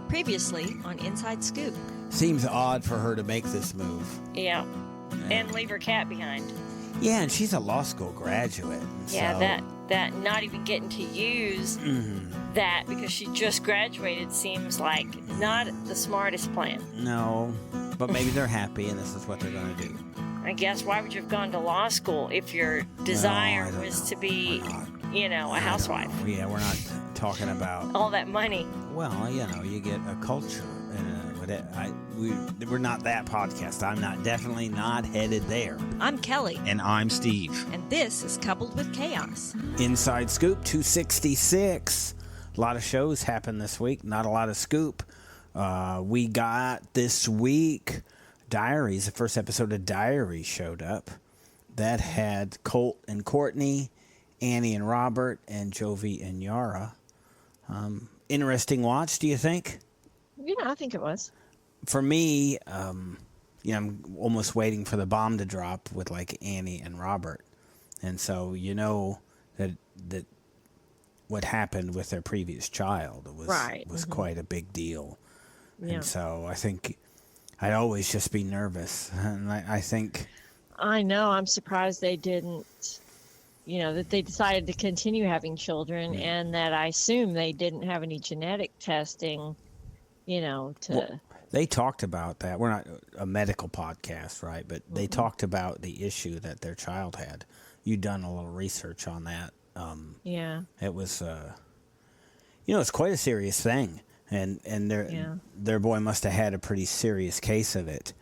Previously on Inside Scoop. Seems odd for her to make this move. Yeah. And leave her cat behind. Yeah, and she's a law school graduate. Yeah, so. that not even getting to use that because she just graduated seems like not the smartest plan. No, but maybe they're happy and this is what they're going to do. I guess why would you have gone to law school if your desire was to be, a housewife? Yeah, we're not talking about all that money. Well, you get a culture, and we're not that podcast. I'm definitely not headed there. I'm Kelly. And I'm Steve. And this is Coupled with Chaos. Inside Scoop 266. A lot of shows happened this week. Not a lot of scoop. We got this week Diaries. The first episode of Diaries showed up. That had Colt and Courtney, Annie and Robert, and Jovi and Yara. Interesting watch, do you think? I think it was. For me, I'm almost waiting for the bomb to drop with like Annie and Robert. And so that what happened with their previous child was quite a big deal. Yeah. And so I think I'd always just be nervous. And I think... I know. I'm surprised they didn't, that they decided to continue having children and that I assume they didn't have any genetic testing, Well, they talked about that. We're not a medical podcast, right? But they talked about the issue that their child had. You'd done a little research on that. Yeah. It was, it's quite a serious thing. And their boy must have had a pretty serious case of it.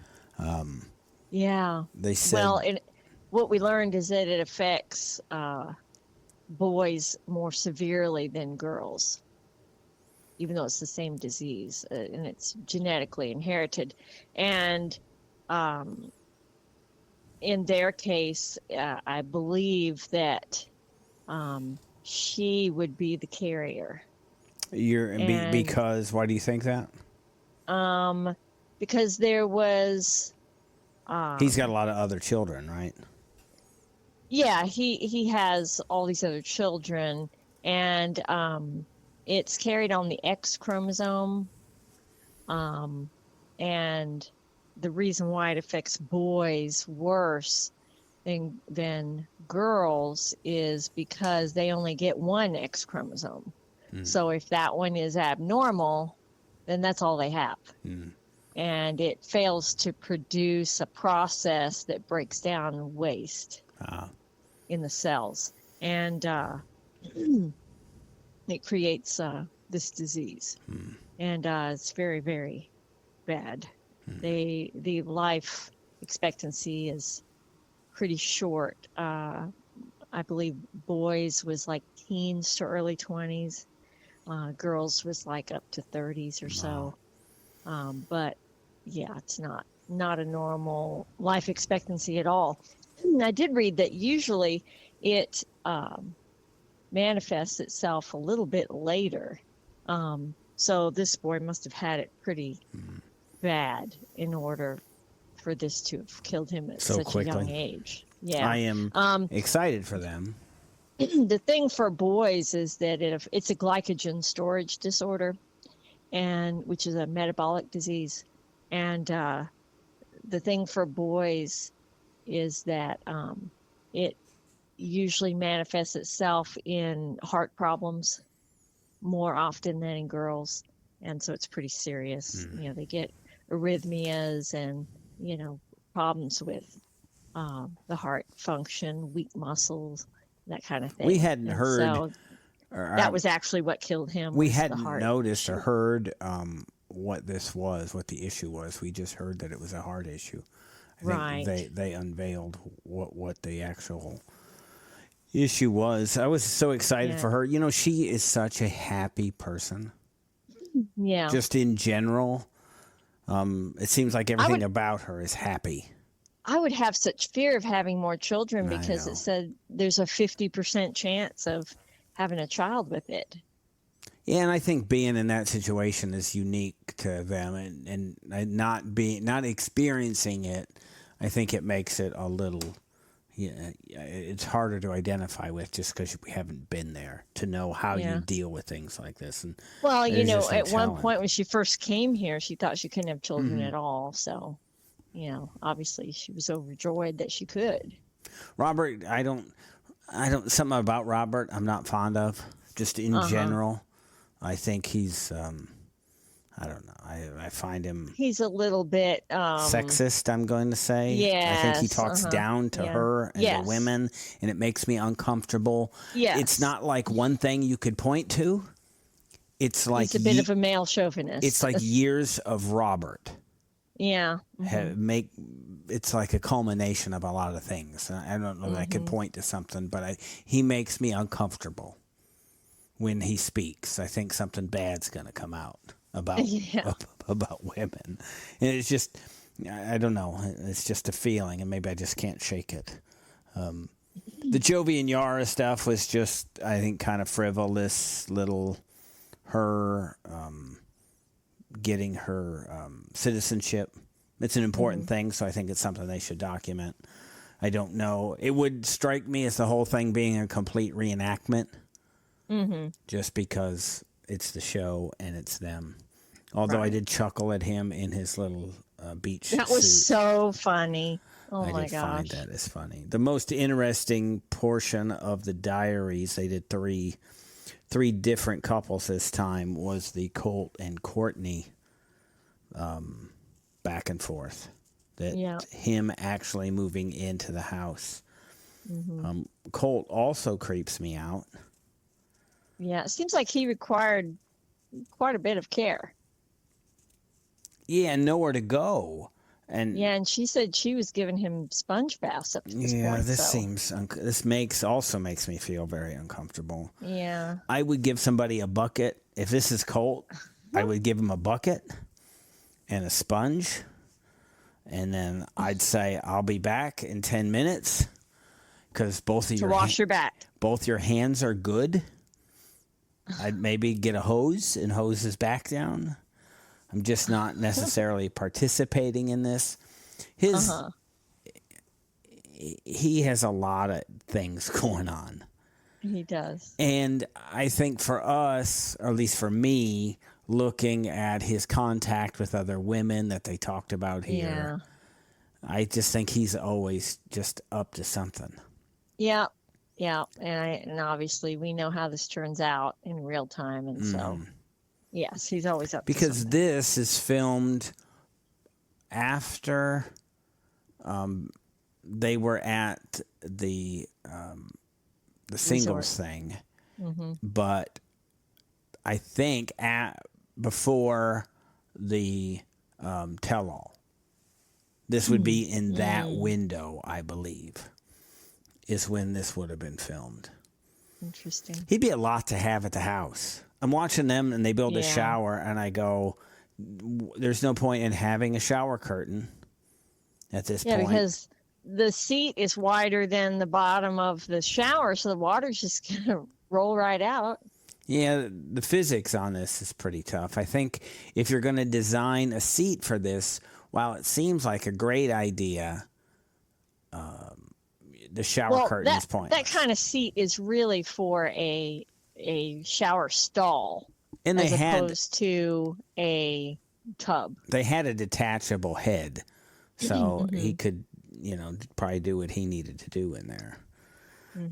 Yeah. They said. Well, what we learned is that it affects boys more severely than girls, even though it's the same disease and it's genetically inherited. And in their case, I believe that she would be the carrier. Because why do you think that? Because there was. He's got a lot of other children, right? Yeah, he has all these other children, and it's carried on the X chromosome. And the reason why it affects boys worse than girls is because they only get one X chromosome. So if that one is abnormal, then that's all they have. And it fails to produce a process that breaks down waste in the cells. And it creates this disease. And it's very, very bad. The life expectancy is pretty short. I believe boys was like teens to early 20s. Girls was like up to 30s or so. But yeah, it's not a normal life expectancy at all. And I did read that usually it manifests itself a little bit later. So this boy must have had it pretty bad in order for this to have killed him at such a young age. Yeah, I am excited for them. The thing for boys is that it's a glycogen storage disorder, and which is a metabolic disease. And the thing for boys is that it usually manifests itself in heart problems more often than in girls. And so it's pretty serious. They get arrhythmias and, problems with the heart function, weak muscles, that kind of thing. We hadn't heard. So that was actually what killed him. We hadn't noticed or heard what the issue was. We just heard that it was a heart issue. I think they unveiled what the actual issue was. I was so excited for her. She is such a happy person. Yeah. Just in general, it seems like everything about her is happy. I would have such fear of having more children because it said there's a 50% chance of having a child with it. Yeah, and I think being in that situation is unique to them, and not experiencing it, I think it makes it a little, yeah, it's harder to identify with just because we haven't been there to know how Yeah. you deal with things like this. And Well, there's just no at one telling. point when she first came here, she thought she couldn't have children Mm-hmm. at all. So, obviously she was overjoyed that she could. Robert, I don't. Something about Robert I'm not fond of. Just in general, I think he's. I don't know. I find him He's a little bit sexist, I'm going to say. I think he Yes, talks down to yeah. her and Yes. the women, and it makes me uncomfortable. Yes. It's not like one thing you could point to. It's like He's a bit of a male chauvinist. it's like years of Robert. Yeah. It's like a culmination of a lot of things. I don't know that I could point to something, but he makes me uncomfortable when he speaks. I think something bad's going to come out about about women, and it's just I don't know. It's just a feeling, and maybe I just can't shake it. The Jovi and Yara stuff was just, I think, kind of frivolous. Little her getting her citizenship. It's an important thing, so I think it's something they should document. I don't know. It would strike me as the whole thing being a complete reenactment, just because it's the show and it's them. Although I did chuckle at him in his little beach suit. That was so funny. Oh I my did gosh. find that is funny. The most interesting portion of the Diaries, they did three different couples this time, was the Colt and Courtney back and forth. Him actually moving into the house. Colt also creeps me out. Yeah, it seems like he required quite a bit of care. Yeah, and nowhere to go. And Yeah, and she said she was giving him sponge baths up to this point. this makes me feel very uncomfortable. Yeah. I would give somebody a bucket. If this is Colt, I would give him a bucket and a sponge. And then I'd say, I'll be back in 10 minutes because both of To wash your back. both your hands are good. I'd maybe get a hose and hose his back down. I'm just not necessarily participating in this. He has a lot of things going on. He does. And I think for us, or at least for me, looking at his contact with other women that they talked about here, I just think he's always just up to something. Yeah. Yeah. And obviously we know how this turns out in real time. And so, yes, he's always up to Because something. this is filmed after they were at the singles thing, but I think before the tell-all. This would be in that window, I believe, is when this would have been filmed. Interesting. He'd be a lot to have at the house. I'm watching them, and they build a shower, and I go, there's no point in having a shower curtain at this point. Yeah, because the seat is wider than the bottom of the shower, so the water's just going to roll right out. Yeah, the physics on this is pretty tough. I think if you're going to design a seat for this, while it seems like a great idea, the shower curtain is pointless. That kind of seat is really for a shower stall, and as opposed to a tub. They had a detachable head, so he could, probably do what he needed to do in there.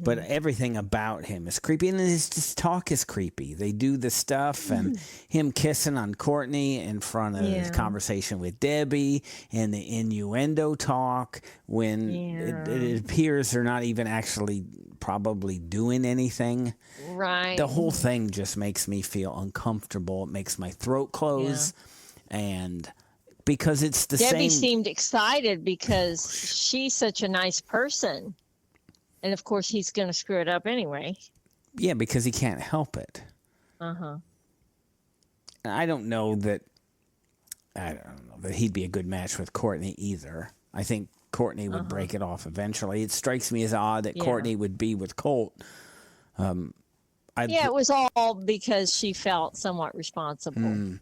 But everything about him is creepy, and his talk is creepy. They do the stuff, and him kissing on Courtney in front of his conversation with Debbie, and the innuendo talk when it appears they're not even actually probably doing anything. Right. The whole thing just makes me feel uncomfortable. It makes my throat close, and because it's the same. Debbie seemed excited because she's such a nice person. And, of course, he's going to screw it up anyway. Yeah, because he can't help it. I don't know that he'd be a good match with Courtney either. I think Courtney would break it off eventually. It strikes me as odd that Courtney would be with Colt. It was all because she felt somewhat responsible.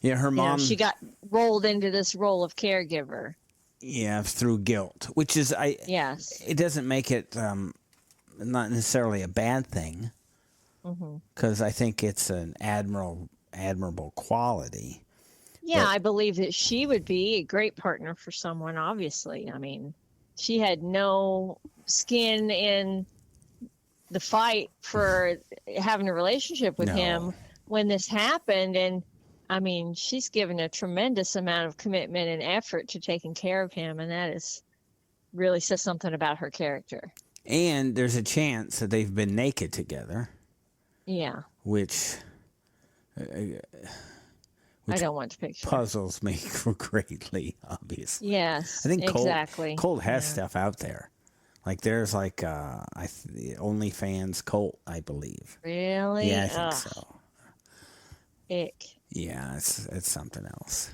Yeah, her mom. She got rolled into this role of caregiver. Yeah, through guilt, which is Yes. It doesn't make it not necessarily a bad thing, because I think it's an admirable quality. Yeah, But- I believe that she would be a great partner for someone, obviously. I mean, she had no skin in the fight for having a relationship with No. him when this happened. And I mean, she's given a tremendous amount of commitment and effort to taking care of him. And that is really says something about her character. And there's a chance that they've been naked together, Yeah. which I don't want to picture. puzzles me greatly, obviously. Yes. I think exactly. Colt has stuff out there. Like there's like OnlyFans Colt, I believe. Really? Yeah, I think so. Ick. Yeah, it's something else.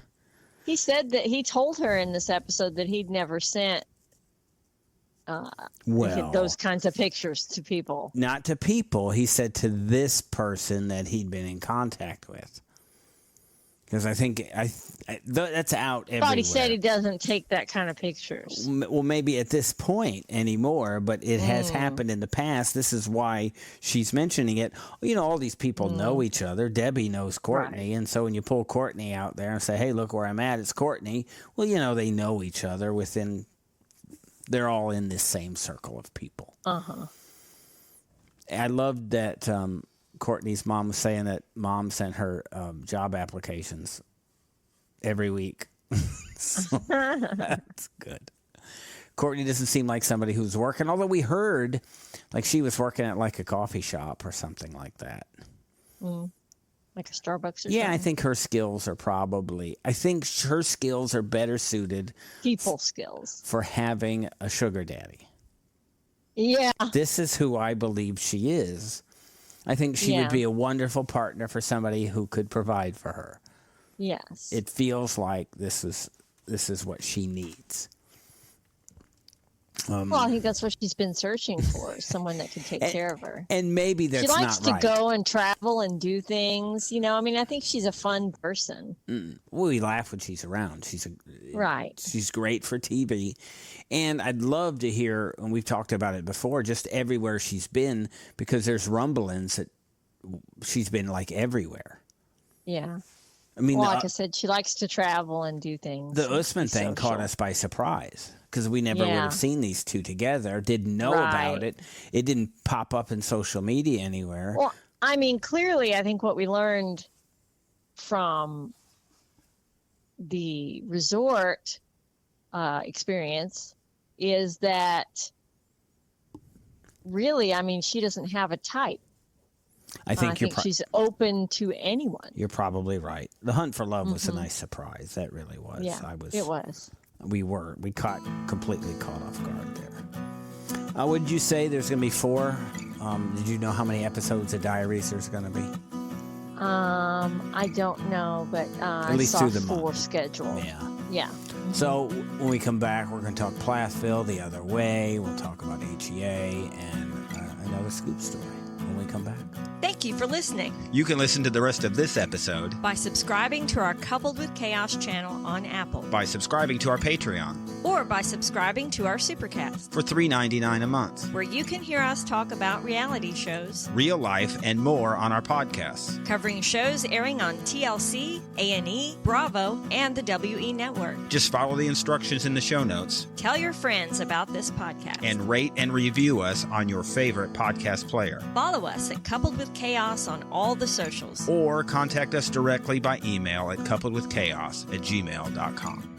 He said that he told her in this episode that he'd never sent Well, those kinds of pictures to people. not to people. He said to this person that he'd been in contact with. Because I think that's out everywhere. But he said he doesn't take that kind of pictures. Well, maybe at this point anymore, but it has happened in the past. This is why she's mentioning it. You know, all these people know each other. Debbie knows Courtney, and so when you pull Courtney out there and say, hey, look where I'm at, it's Courtney. Well, you know, they know each other they're all in this same circle of people. Uh-huh. I loved that Courtney's mom was saying that mom sent her job applications every week. So, that's good. Courtney doesn't seem like somebody who's working, although we heard like she was working at like a coffee shop or something like that. Like a Starbucks or something? Yeah, I think her skills are better suited People skills. for having a sugar daddy. Yeah. This is who I believe she is. I think she would be a wonderful partner for somebody who could provide for her. Yes. It feels like this is what she needs. Well, I think that's what she's been searching for, someone that could take care of her. And maybe that's She likes not to right. go and travel and do things. You know, I mean, I think she's a fun person. Well, we laugh when she's around. Right. She's great for TV. And I'd love to hear, and we've talked about it before, just everywhere she's been, because there's rumblings that she's been like everywhere. Yeah. I mean, Well, like I said, she likes to travel and do things. the and Usman be thing caught social. us by surprise because we never would Yeah. have seen these two together, didn't know about it. It didn't pop up in social media anywhere. Well, I mean, clearly, I think what we learned from the resort experience is that really, I mean, she doesn't have a type. I think she's open to anyone. you're probably right. The Hunt for Love was a nice surprise. That really was. Yeah, it was. We completely caught off guard there. Would you say there's going to be 4? Did you know how many episodes of Diaries there's going to be? I don't know, but At least I saw through the 4 month. scheduled. Yeah. So when we come back, we're going to talk Plathville, The Other Way. We'll talk about HEA and another scoop story when we come back. Thank you for listening. You can listen to the rest of this episode By subscribing to our Coupled with Chaos channel on Apple, by subscribing to our Patreon or by subscribing to our Supercast, for $3.99 a month. where you can hear us talk about reality shows, Real life and more on our podcasts. covering shows airing on TLC, A&E, Bravo, and the WE Network. Just follow the instructions in the show notes Tell your friends about this podcast. and rate and review us on your favorite podcast player. Follow us at Coupled with Chaos on all the socials. Or contact us directly by email at coupledwithchaos@gmail.com.